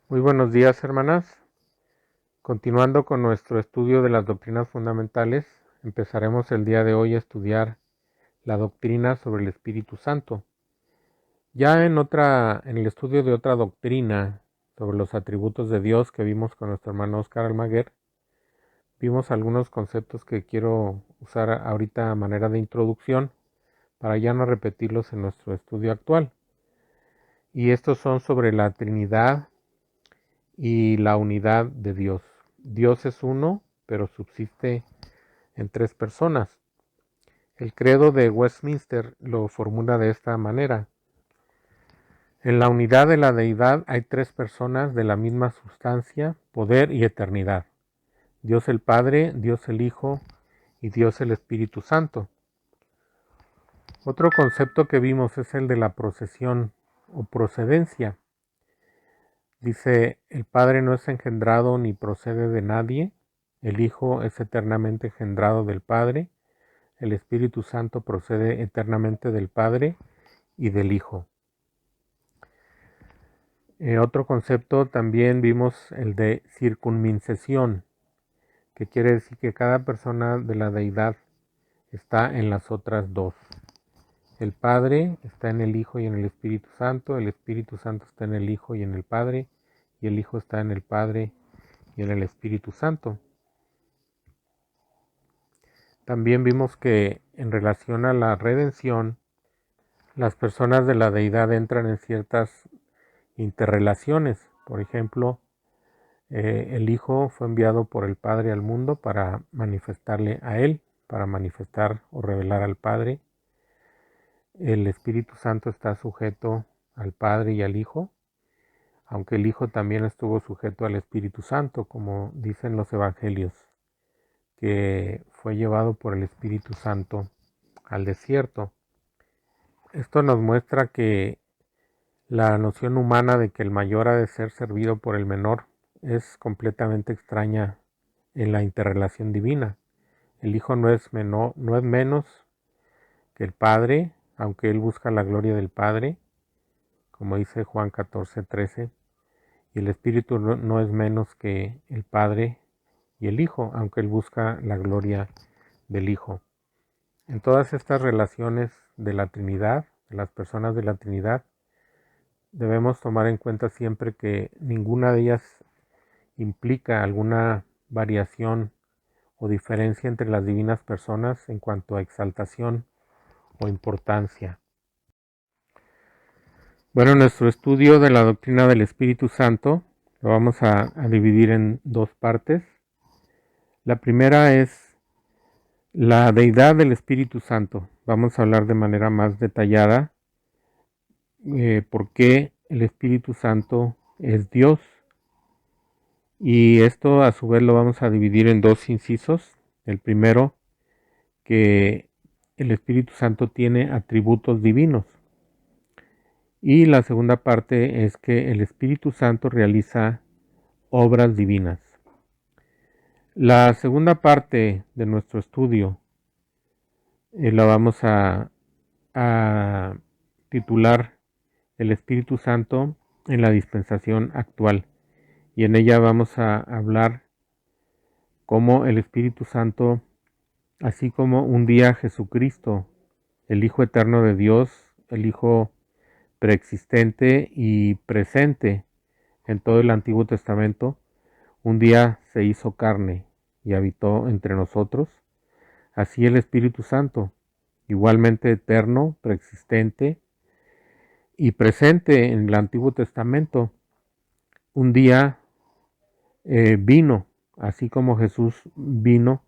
Muy buenos días, hermanas. Continuando con nuestro estudio de las doctrinas fundamentales, empezaremos el día de hoy a estudiar la doctrina sobre el Espíritu Santo. Ya en el estudio de otra doctrina sobre los atributos de Dios que vimos con nuestro hermano Oscar Almaguer, vimos algunos conceptos que quiero usar ahorita a manera de introducción para ya no repetirlos en nuestro estudio actual. Y estos son sobre la Trinidad y la unidad de Dios. Dios es uno, pero subsiste en tres personas. El credo de Westminster lo formula de esta manera. En la unidad de la deidad hay tres personas de la misma sustancia, poder y eternidad. Dios el Padre, Dios el Hijo y Dios el Espíritu Santo. Otro concepto que vimos es el de la procesión o procedencia. Dice, el Padre no es engendrado ni procede de nadie, el Hijo es eternamente engendrado del Padre, el Espíritu Santo procede eternamente del Padre y del Hijo. Otro concepto también vimos el de circunmincesión, que quiere decir que cada persona de la deidad está en las otras dos. El Padre está en el Hijo y en el Espíritu Santo está en el Hijo y en el Padre, y el Hijo está en el Padre y en el Espíritu Santo. También vimos que en relación a la redención, las personas de la deidad entran en ciertas interrelaciones. Por ejemplo, el Hijo fue enviado por el Padre al mundo para manifestarle a Él, para manifestar o revelar al Padre. El Espíritu Santo está sujeto al Padre y al Hijo, aunque el Hijo también estuvo sujeto al Espíritu Santo, como dicen los Evangelios, que fue llevado por el Espíritu Santo al desierto. Esto nos muestra que la noción humana de que el mayor ha de ser servido por el menor es completamente extraña en la interrelación divina. El Hijo no es menos que el Padre, aunque Él busca la gloria del Padre, como dice Juan 14:13, y el Espíritu no es menos que el Padre y el Hijo, aunque Él busca la gloria del Hijo. En todas estas relaciones de la Trinidad, de las personas de la Trinidad, debemos tomar en cuenta siempre que ninguna de ellas implica alguna variación o diferencia entre las divinas personas en cuanto a exaltación o importancia. Bueno, nuestro estudio de la doctrina del Espíritu Santo lo vamos a dividir en dos partes. La primera es la deidad del Espíritu Santo. Vamos a hablar de manera más detallada por qué el Espíritu Santo es Dios. Y esto a su vez lo vamos a dividir en dos incisos. El primero, que el Espíritu Santo tiene atributos divinos. Y la segunda parte es que el Espíritu Santo realiza obras divinas. La segunda parte de nuestro estudio la vamos a titular El Espíritu Santo en la dispensación actual. Y en ella vamos a hablar cómo el Espíritu Santo, así como un día Jesucristo, el Hijo eterno de Dios, el Hijo preexistente y presente en todo el Antiguo Testamento, un día se hizo carne y habitó entre nosotros. Así el Espíritu Santo, igualmente eterno, preexistente y presente en el Antiguo Testamento, un día vino, así como Jesús vino,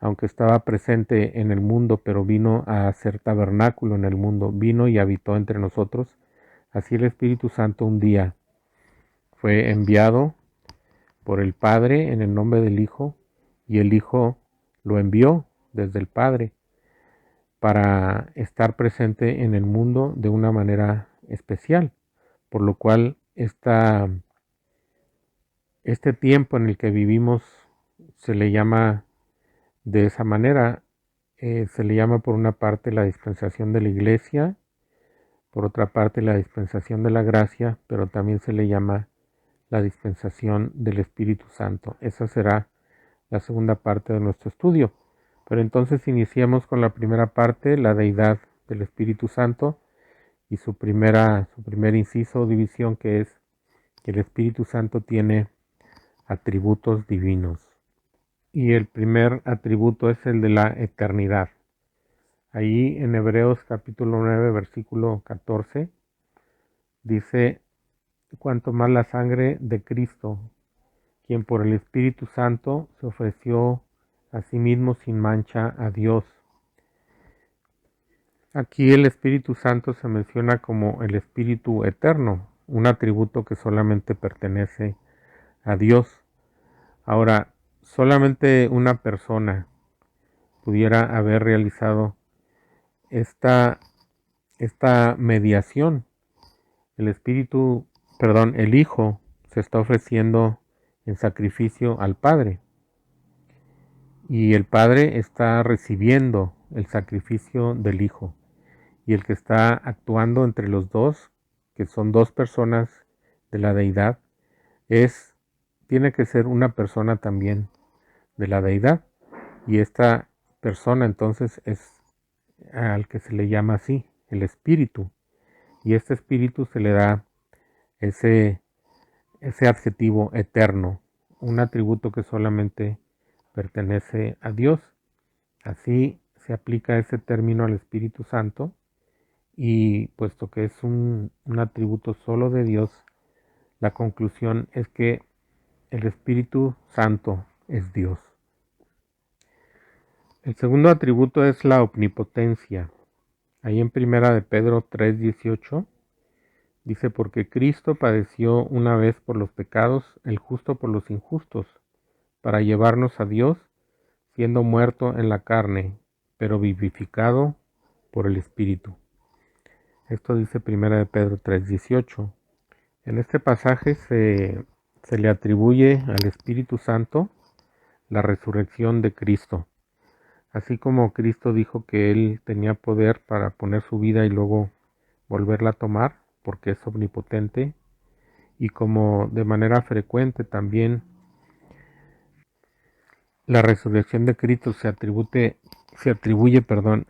aunque estaba presente en el mundo, pero vino a hacer tabernáculo en el mundo, vino y habitó entre nosotros. Así el Espíritu Santo un día fue enviado por el Padre en el nombre del Hijo, y el Hijo lo envió desde el Padre para estar presente en el mundo de una manera especial, por lo cual este tiempo en el que vivimos se le llama de esa manera. Se le llama por una parte la dispensación de la iglesia, por otra parte la dispensación de la gracia, pero también se le llama la dispensación del Espíritu Santo. Esa será la segunda parte de nuestro estudio. Pero entonces iniciemos con la primera parte, la deidad del Espíritu Santo, y su primer inciso o división, que es que el Espíritu Santo tiene atributos divinos. Y el primer atributo es el de la eternidad. Ahí en Hebreos capítulo 9, versículo 14, dice: cuanto más la sangre de Cristo, quien por el Espíritu Santo se ofreció a sí mismo sin mancha a Dios. Aquí el Espíritu Santo se menciona como el Espíritu Eterno, un atributo que solamente pertenece a Dios. Ahora, solamente una persona pudiera haber realizado esta mediación. El Hijo se está ofreciendo en sacrificio al Padre, y el Padre está recibiendo el sacrificio del Hijo, y el que está actuando entre los dos, que son dos personas de la deidad, tiene que ser una persona también de la deidad, y esta persona entonces es al que se le llama así, el Espíritu, y este Espíritu se le da ese adjetivo eterno, un atributo que solamente pertenece a Dios. Así se aplica ese término al Espíritu Santo, y puesto que es un atributo solo de Dios, la conclusión es que el Espíritu Santo es Dios. El segundo atributo es la omnipotencia. Ahí en Primera de Pedro 3:18 dice: porque Cristo padeció una vez por los pecados, el justo por los injustos, para llevarnos a Dios, siendo muerto en la carne, pero vivificado por el Espíritu. Esto dice Primera de Pedro 3:18. En este pasaje se le atribuye al Espíritu Santo la resurrección de Cristo. Así como Cristo dijo que Él tenía poder para poner su vida y luego volverla a tomar, porque es omnipotente, y como de manera frecuente también la resurrección de Cristo se atribuye,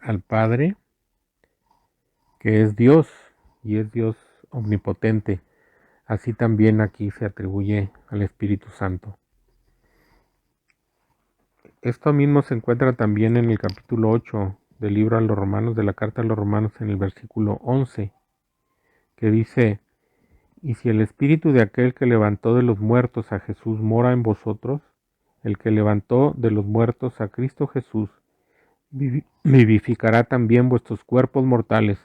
al Padre, que es Dios, y es Dios omnipotente. Así también aquí se atribuye al Espíritu Santo. Esto mismo se encuentra también en el capítulo 8 del libro a los Romanos, de la carta a los Romanos, en el versículo 11, que dice: y si el Espíritu de aquel que levantó de los muertos a Jesús mora en vosotros, el que levantó de los muertos a Cristo Jesús vivificará también vuestros cuerpos mortales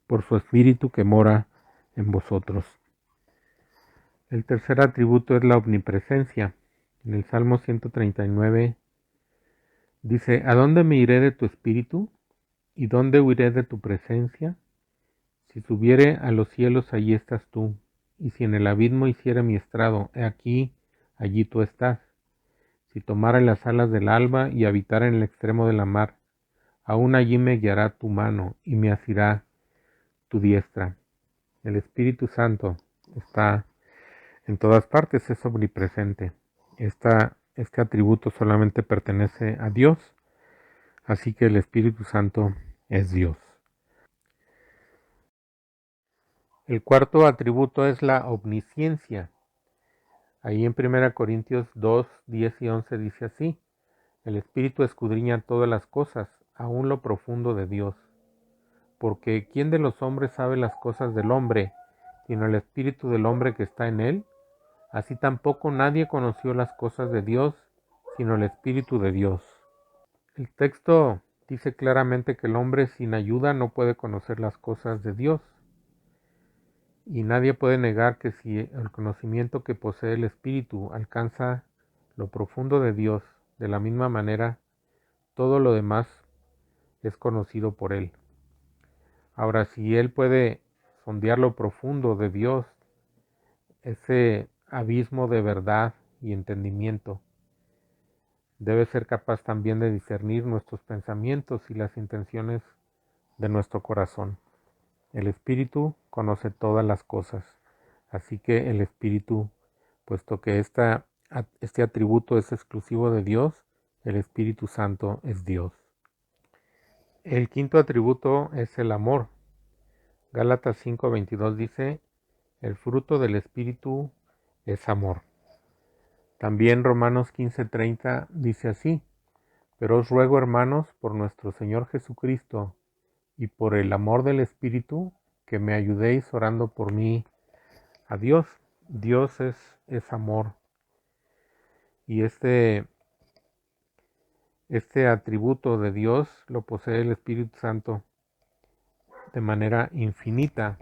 por su Espíritu que mora en vosotros. El tercer atributo es la omnipresencia. En el Salmo 139 dice: ¿a dónde me iré de tu Espíritu? ¿Y dónde huiré de tu presencia? Si subiere a los cielos, allí estás tú. Y si en el abismo hiciera mi estrado, he aquí, allí tú estás. Si tomara las alas del alba y habitara en el extremo de la mar, aún allí me guiará tu mano y me asirá tu diestra. El Espíritu Santo está en todas partes, es omnipresente. Este atributo solamente pertenece a Dios, así que el Espíritu Santo es Dios. El cuarto atributo es la omnisciencia. Ahí en 1 Corintios 2, 10 y 11 dice así: el Espíritu escudriña todas las cosas, aún lo profundo de Dios. Porque ¿quién de los hombres sabe las cosas del hombre, sino el Espíritu del hombre que está en él? Así tampoco nadie conoció las cosas de Dios, sino el Espíritu de Dios. El texto dice claramente que el hombre sin ayuda no puede conocer las cosas de Dios. Y nadie puede negar que si el conocimiento que posee el Espíritu alcanza lo profundo de Dios, de la misma manera, todo lo demás es conocido por Él. Ahora, si Él puede sondear lo profundo de Dios, ese abismo de verdad y entendimiento, debe ser capaz también de discernir nuestros pensamientos y las intenciones de nuestro corazón. El Espíritu conoce todas las cosas, así que el Espíritu puesto que este atributo es exclusivo de Dios, el Espíritu Santo es Dios. El quinto atributo es el amor. Gálatas 5:22 dice, el fruto del Espíritu es amor. También Romanos 15:30 dice así, pero os ruego, hermanos, por nuestro Señor Jesucristo y por el amor del Espíritu, que me ayudéis orando por mí a Dios. Dios es amor. Y este atributo de Dios lo posee el Espíritu Santo de manera infinita,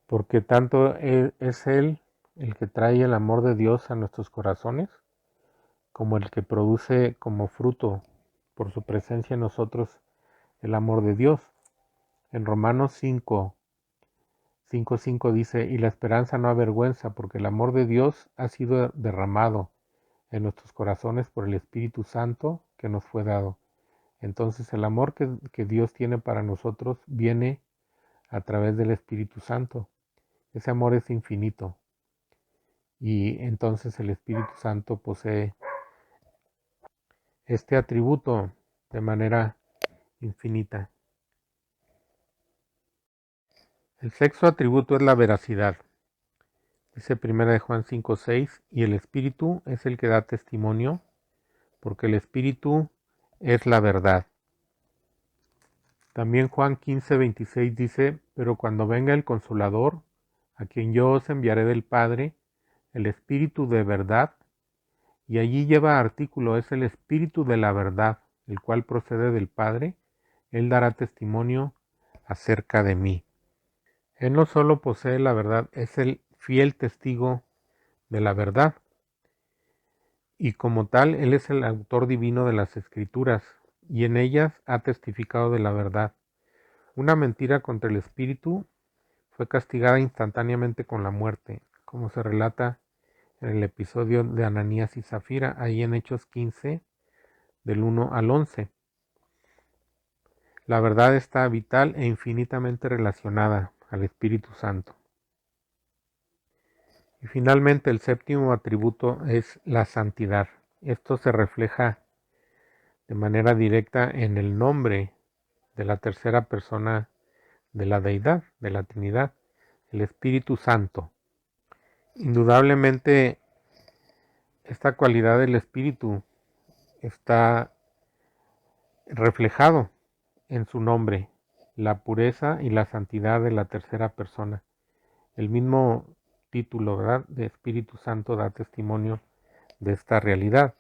porque tanto es Él el que trae el amor de Dios a nuestros corazones, como el que produce como fruto por su presencia en nosotros el amor de Dios. En Romanos 5:5 dice, y la esperanza no avergüenza, porque el amor de Dios ha sido derramado en nuestros corazones por el Espíritu Santo que nos fue dado. Entonces el amor que Dios tiene para nosotros viene a través del Espíritu Santo. Ese amor es infinito y entonces el Espíritu Santo posee este atributo de manera infinita. El sexto atributo es la veracidad. Dice 1 Juan 5:6, y el Espíritu es el que da testimonio, porque el Espíritu es la verdad. También Juan 15:26 dice, pero cuando venga el Consolador, a quien yo os enviaré del Padre, el Espíritu de verdad, y allí lleva artículo, es el Espíritu de la verdad, el cual procede del Padre, él dará testimonio acerca de mí. Él no solo posee la verdad, es el fiel testigo de la verdad, y como tal, él es el autor divino de las Escrituras, y en ellas ha testificado de la verdad. Una mentira contra el Espíritu fue castigada instantáneamente con la muerte, como se relata en el episodio de Ananías y Zafira, ahí en Hechos 15, del 1 al 11. La verdad está vital e infinitamente relacionada al Espíritu Santo. Y finalmente el séptimo atributo es la santidad. Esto se refleja de manera directa en el nombre de la tercera persona de la deidad, de la Trinidad, el Espíritu Santo. Indudablemente esta cualidad del Espíritu está reflejado en su nombre, la pureza y la santidad de la tercera persona. El mismo título, ¿verdad?, de Espíritu Santo da testimonio de esta realidad.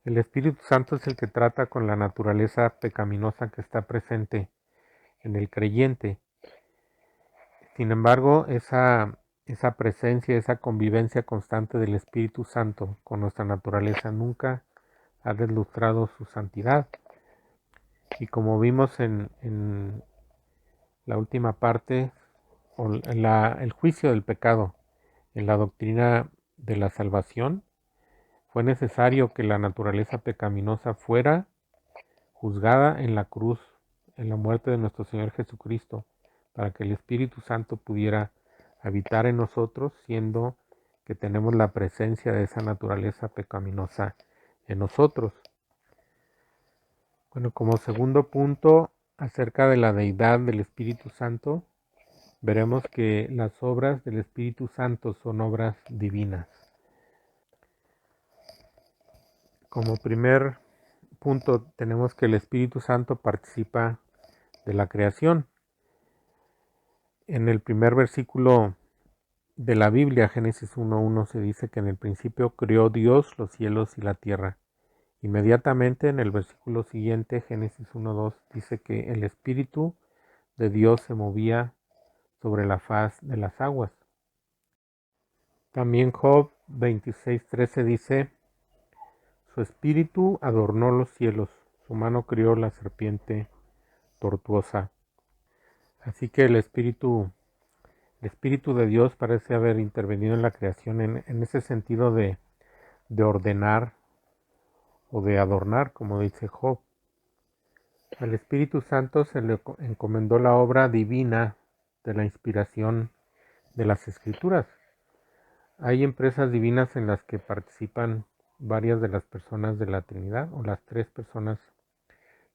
El Espíritu Santo es el que trata con la naturaleza pecaminosa que está presente en el creyente. Sin embargo, esa presencia, esa convivencia constante del Espíritu Santo con nuestra naturaleza nunca ha deslustrado su santidad. Y como vimos en la última parte, el juicio del pecado en la doctrina de la salvación, fue necesario que la naturaleza pecaminosa fuera juzgada en la cruz, en la muerte de nuestro Señor Jesucristo, para que el Espíritu Santo pudiera habitar en nosotros, siendo que tenemos la presencia de esa naturaleza pecaminosa en nosotros. Bueno, como segundo punto acerca de la deidad del Espíritu Santo, veremos que las obras del Espíritu Santo son obras divinas. Como primer punto tenemos que el Espíritu Santo participa de la creación. En el primer versículo de la Biblia, Génesis 1:1, se dice que en el principio creó Dios los cielos y la tierra. Inmediatamente en el versículo siguiente, Génesis 1:2, dice que el Espíritu de Dios se movía sobre la faz de las aguas. También Job 26:13 dice, su espíritu adornó los cielos, su mano crió la serpiente tortuosa. Así que el espíritu de Dios parece haber intervenido en la creación en ese sentido de ordenar o de adornar, como dice Job. Al Espíritu Santo se le encomendó la obra divina de la inspiración de las Escrituras. Hay empresas divinas en las que participan varias de las personas de la Trinidad o las tres personas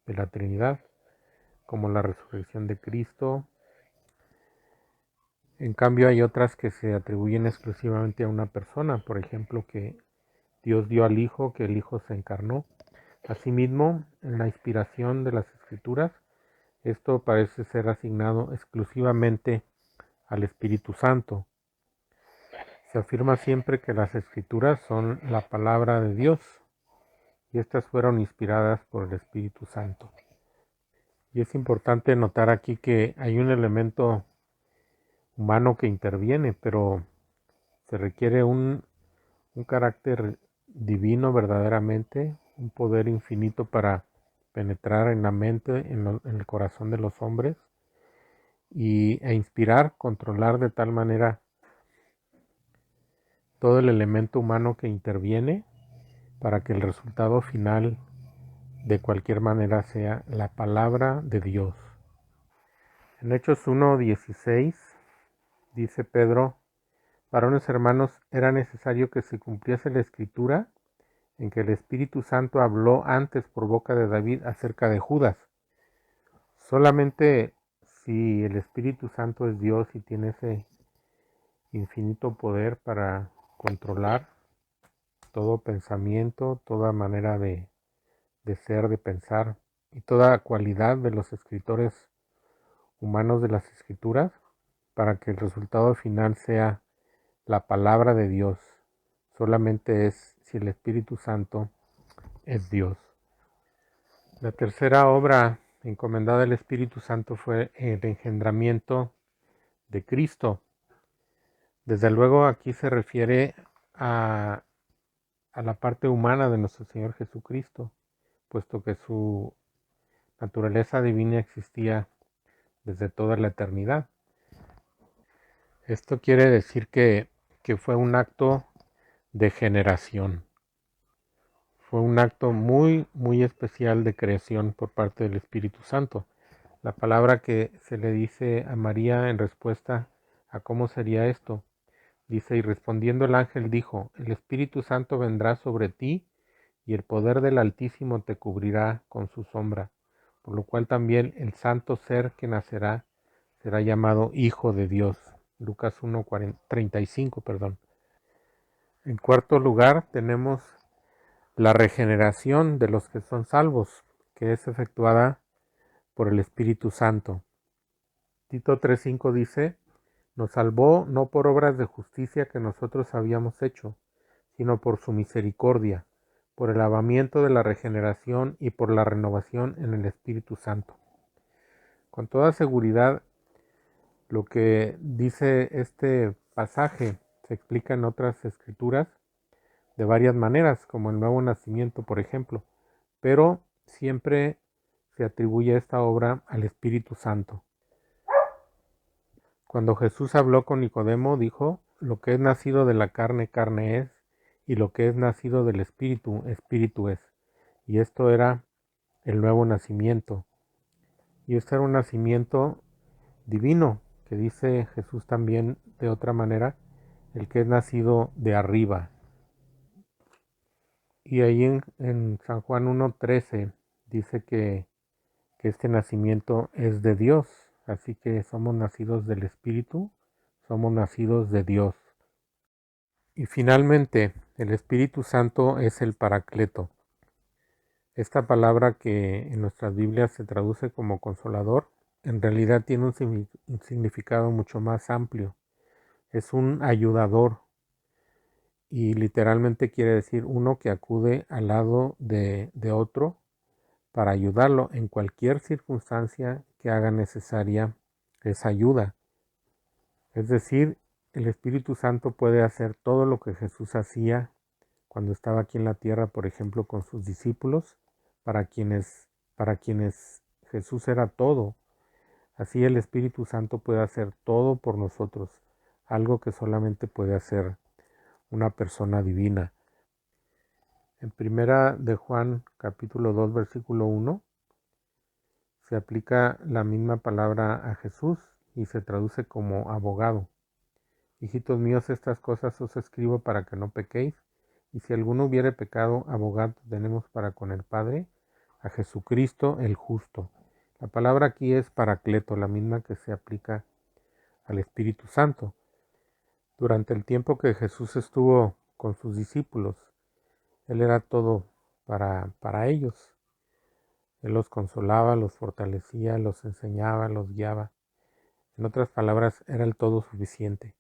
de la Trinidad, como la resurrección de Cristo. En cambio hay otras que se atribuyen exclusivamente a una persona, por ejemplo que Dios dio al Hijo, que el Hijo se encarnó. Asimismo, en la inspiración de las Escrituras, esto parece ser asignado exclusivamente al Espíritu Santo. Se afirma siempre que las Escrituras son la palabra de Dios y estas fueron inspiradas por el Espíritu Santo. Y es importante notar aquí que hay un elemento humano que interviene, pero se requiere un carácter divino verdaderamente, un poder infinito para penetrar en la mente, en el corazón de los hombres e inspirar, controlar de tal manera todo el elemento humano que interviene para que el resultado final de cualquier manera sea la palabra de Dios. En Hechos 1:16 dice Pedro: varones hermanos, era necesario que se cumpliese la escritura en que el Espíritu Santo habló antes por boca de David acerca de Judas. Solamente si el Espíritu Santo es Dios y tiene ese infinito poder para controlar todo pensamiento, toda manera de ser, de pensar y toda cualidad de los escritores humanos de las Escrituras, para que el resultado final sea la palabra de Dios. Solamente es si el Espíritu Santo es Dios. La tercera obra encomendada al Espíritu Santo fue el engendramiento de Cristo. Desde luego aquí se refiere a la parte humana de nuestro Señor Jesucristo, puesto que su naturaleza divina existía desde toda la eternidad. Esto quiere decir que fue un acto de generación. Fue un acto muy, muy especial de creación por parte del Espíritu Santo. La palabra que se le dice a María en respuesta a cómo sería esto, dice: y respondiendo el ángel dijo: el Espíritu Santo vendrá sobre ti y el poder del Altísimo te cubrirá con su sombra, por lo cual también el santo ser que nacerá será llamado Hijo de Dios. Lucas 1:35, perdón. En cuarto lugar tenemos la regeneración de los que son salvos, que es efectuada por el Espíritu Santo. Tito 3:5 dice: nos salvó no por obras de justicia que nosotros habíamos hecho, sino por su misericordia, por el lavamiento de la regeneración y por la renovación en el Espíritu Santo. Con toda seguridad, lo que dice este pasaje se explica en otras escrituras de varias maneras, como el nuevo nacimiento, por ejemplo, pero siempre se atribuye esta obra al Espíritu Santo. Cuando Jesús habló con Nicodemo, dijo: lo que es nacido de la carne, carne es, y lo que es nacido del Espíritu, Espíritu es. Y esto era el nuevo nacimiento. Y este era un nacimiento divino, que dice Jesús también de otra manera: el que es nacido de arriba. Y ahí en San Juan 1:13 dice que este nacimiento es de Dios. Así que somos nacidos del Espíritu, somos nacidos de Dios. Y finalmente, el Espíritu Santo es el Paracleto. Esta palabra, que en nuestras Biblias se traduce como consolador, en realidad tiene un significado mucho más amplio. Es un ayudador y literalmente quiere decir uno que acude al lado de otro para ayudarlo en cualquier circunstancia que haga necesaria esa ayuda. Es decir, el Espíritu Santo puede hacer todo lo que Jesús hacía cuando estaba aquí en la tierra, por ejemplo, con sus discípulos, para quienes Jesús era todo. Así el Espíritu Santo puede hacer todo por nosotros, algo que solamente puede hacer una persona divina. En primera de Juan, capítulo 2, versículo 1, se aplica la misma palabra a Jesús y se traduce como abogado. Hijitos míos, estas cosas os escribo para que no pequéis, y si alguno hubiere pecado, abogado tenemos para con el Padre, a Jesucristo el justo. La palabra aquí es paracleto, la misma que se aplica al Espíritu Santo. Durante el tiempo que Jesús estuvo con sus discípulos, Él era todo para ellos. Él los consolaba, los fortalecía, los enseñaba, los guiaba. En otras palabras, era el todo suficiente.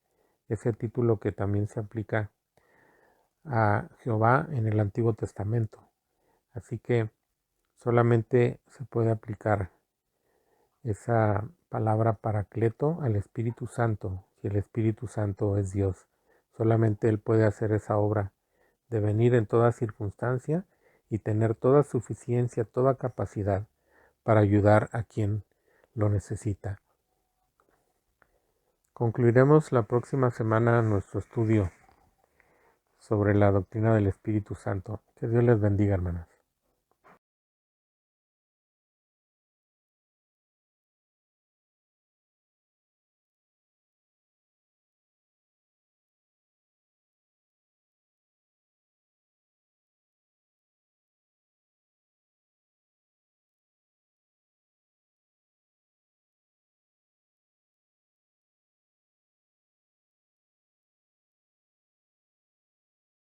Ese título que también se aplica a Jehová en el Antiguo Testamento. Así que solamente se puede aplicar esa palabra paracleto al Espíritu Santo, si el Espíritu Santo es Dios. Solamente Él puede hacer esa obra de venir en toda circunstancia y tener toda suficiencia, toda capacidad para ayudar a quien lo necesita. Concluiremos la próxima semana nuestro estudio sobre la doctrina del Espíritu Santo. Que Dios les bendiga, hermanas.